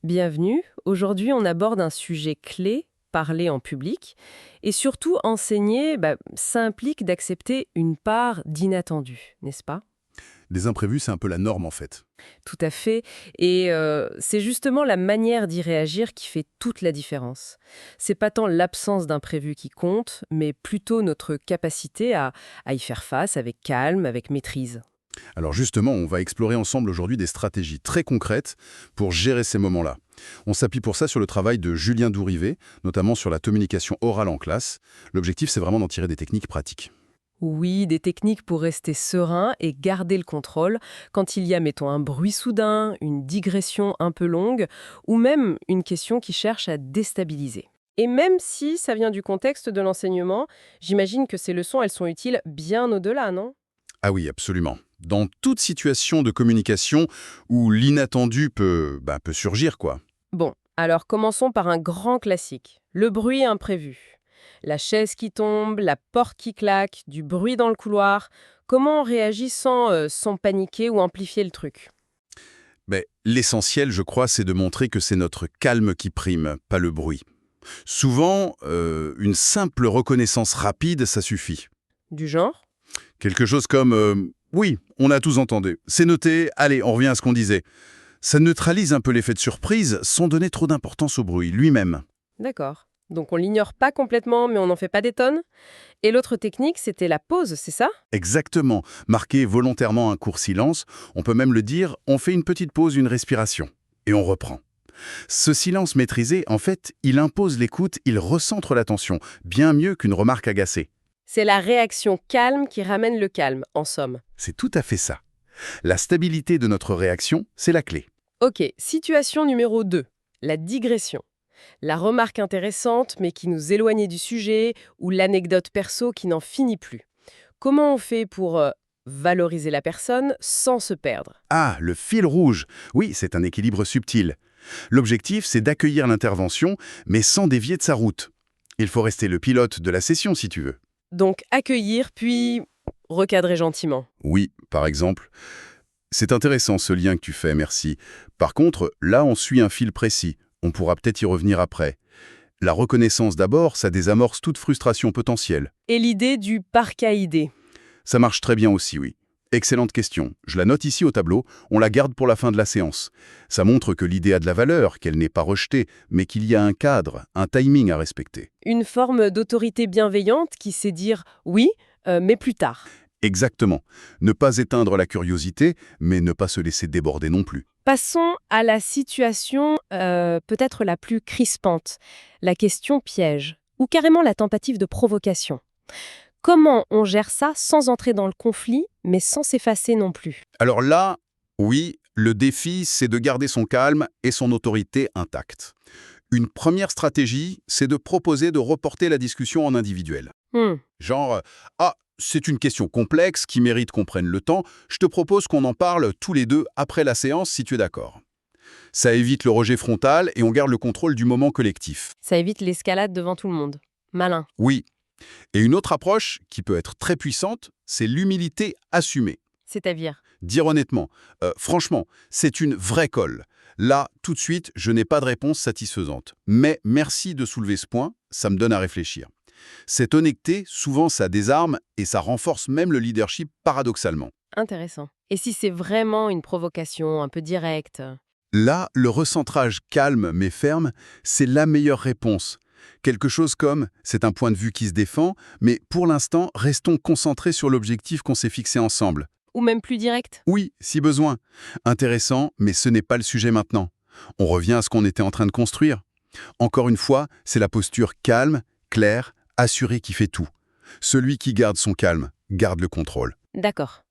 Bienvenue. Aujourd'hui, on aborde un sujet clé, parler en public. Et surtout, enseigner, ça implique d'accepter une part d'inattendu, n'est-ce pas? Les imprévus, c'est un peu la norme en fait. Tout à fait. Et c'est justement la manière d'y réagir qui fait toute la différence. C'est pas tant l'absence d'imprévu qui compte, mais plutôt notre capacité à y faire face avec calme, avec maîtrise. Alors justement, on va explorer ensemble aujourd'hui des stratégies très concrètes pour gérer ces moments-là. On s'appuie pour ça sur le travail de Julien Dourivet, notamment sur la communication orale en classe. L'objectif, c'est vraiment d'en tirer des techniques pratiques. Oui, des techniques pour rester serein et garder le contrôle quand il y a, mettons, un bruit soudain, une digression un peu longue, ou même une question qui cherche à déstabiliser. Et même si ça vient du contexte de l'enseignement, j'imagine que ces leçons, elles sont utiles bien au-delà, non? Ah oui, absolument. Dans toute situation de communication où l'inattendu peut surgir, quoi. Bon, alors commençons par un grand classique, le bruit imprévu. La chaise qui tombe, la porte qui claque, du bruit dans le couloir. Comment on réagit sans paniquer ou amplifier le truc? L'essentiel, je crois, c'est de montrer que c'est notre calme qui prime, pas le bruit. Souvent, une simple reconnaissance rapide, ça suffit. Du genre? Quelque chose comme oui, on a tous entendu. C'est noté, allez, on revient à ce qu'on disait. Ça neutralise un peu l'effet de surprise sans donner trop d'importance au bruit lui-même. D'accord. Donc on l'ignore pas complètement, mais on n'en fait pas des tonnes. Et l'autre technique, c'était la pause, c'est ça? Exactement. Marquer volontairement un court silence, on peut même le dire, on fait une petite pause, une respiration. Et on reprend. Ce silence maîtrisé, en fait, il impose l'écoute, il recentre l'attention, bien mieux qu'une remarque agacée. C'est la réaction calme qui ramène le calme, en somme. C'est tout à fait ça. La stabilité de notre réaction, c'est la clé. Ok, situation numéro 2, la digression. La remarque intéressante, mais qui nous éloignait du sujet, ou l'anecdote perso qui n'en finit plus. Comment on fait pour valoriser la personne sans se perdre? Ah, le fil rouge. Oui, c'est un équilibre subtil. L'objectif, c'est d'accueillir l'intervention, mais sans dévier de sa route. Il faut rester le pilote de la session, si tu veux. Donc accueillir, puis recadrer gentiment. Oui, par exemple. C'est intéressant ce lien que tu fais, merci. Par contre, là, on suit un fil précis. On pourra peut-être y revenir après. La reconnaissance d'abord, ça désamorce toute frustration potentielle. Et l'idée du parcaïdé. Ça marche très bien aussi, oui. Excellente question. Je la note ici au tableau, on la garde pour la fin de la séance. Ça montre que l'idée a de la valeur, qu'elle n'est pas rejetée, mais qu'il y a un cadre, un timing à respecter. Une forme d'autorité bienveillante qui sait dire oui, mais plus tard. Exactement. Ne pas éteindre la curiosité, mais ne pas se laisser déborder non plus. Passons à la situation peut-être la plus crispante, la question piège, ou carrément la tentative de provocation. Comment on gère ça sans entrer dans le conflit, mais sans s'effacer non plus? Alors là, oui, le défi, c'est de garder son calme et son autorité intacte. Une première stratégie, c'est de proposer de reporter la discussion en individuel. Hmm, Genre, ah, c'est une question complexe qui mérite qu'on prenne le temps, je te propose qu'on en parle tous les deux après la séance si tu es d'accord. Ça évite le rejet frontal et on garde le contrôle du moment collectif. ça évite l'escalade devant tout le monde. Malin. Oui. Et une autre approche, qui peut être très puissante, c'est l'humilité assumée. C'est-à-dire? Dire honnêtement, franchement, c'est une vraie colle. Là, tout de suite, je n'ai pas de réponse satisfaisante. Mais merci de soulever ce point, ça me donne à réfléchir. Cette honnêteté, souvent, ça désarme et ça renforce même le leadership paradoxalement. Intéressant. Et si c'est vraiment une provocation un peu directe? Là, le recentrage calme mais ferme, c'est la meilleure réponse. Quelque chose comme c'est un point de vue qui se défend, mais pour l'instant, restons concentrés sur l'objectif qu'on s'est fixé ensemble. Ou même plus directe? Oui, si besoin. Intéressant, mais ce n'est pas le sujet maintenant. On revient à ce qu'on était en train de construire. Encore une fois, c'est la posture calme, claire, assurée qui fait tout. Celui qui garde son calme, garde le contrôle. D'accord.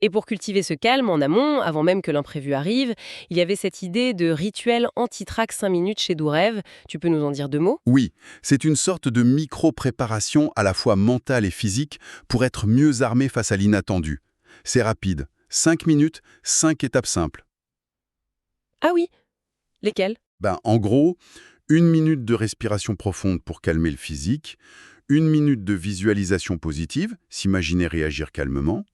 Et pour cultiver ce calme en amont, avant même que l'imprévu arrive, il y avait cette idée de rituel anti-trac 5 minutes chez Dourev. Tu peux nous en dire deux mots? Oui, c'est une sorte de micro-préparation à la fois mentale et physique pour être mieux armé face à l'inattendu. C'est rapide. 5 minutes, 5 étapes simples. Ah oui, lesquels? En gros, 1 minute de respiration profonde pour calmer le physique, 1 minute de visualisation positive, s'imaginer réagir calmement.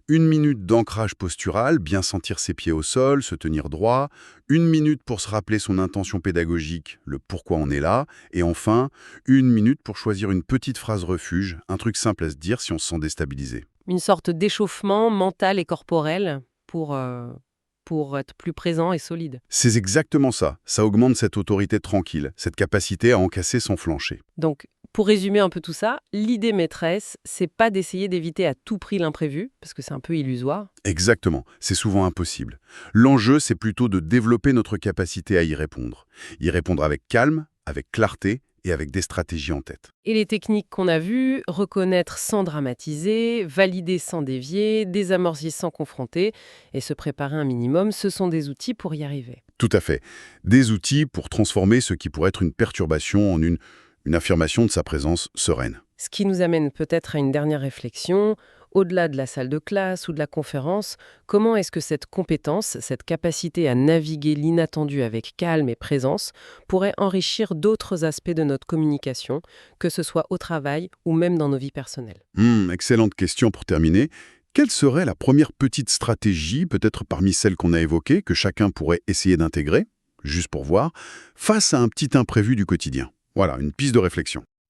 1 minute d'ancrage postural, bien sentir ses pieds au sol, se tenir droit. 1 minute pour se rappeler son intention pédagogique, le pourquoi on est là. Et enfin, 1 minute pour choisir une petite phrase refuge, un truc simple à se dire si on se sent déstabilisé. Une sorte d'échauffement mental et corporel pour être plus présent et solide. C'est exactement ça. Ça augmente cette autorité tranquille, cette capacité à encasser sans flancher. Donc, pour résumer un peu tout ça, l'idée maîtresse, c'est pas d'essayer d'éviter à tout prix l'imprévu, parce que c'est un peu illusoire. Exactement, c'est souvent impossible. L'enjeu, c'est plutôt de développer notre capacité à y répondre. Y répondre avec calme, avec clarté et avec des stratégies en tête. Et les techniques qu'on a vues, reconnaître sans dramatiser, valider sans dévier, désamorcer sans confronter, et se préparer un minimum, ce sont des outils pour y arriver. Tout à fait. Des outils pour transformer ce qui pourrait être une perturbation en une affirmation de sa présence sereine. Ce qui nous amène peut-être à une dernière réflexion. Au-delà de la salle de classe ou de la conférence, comment est-ce que cette compétence, cette capacité à naviguer l'inattendu avec calme et présence, pourrait enrichir d'autres aspects de notre communication, que ce soit au travail ou même dans nos vies personnelles? Excellente question pour terminer. Quelle serait la première petite stratégie, peut-être parmi celles qu'on a évoquées, que chacun pourrait essayer d'intégrer, juste pour voir, face à un petit imprévu du quotidien? Voilà, une piste de réflexion.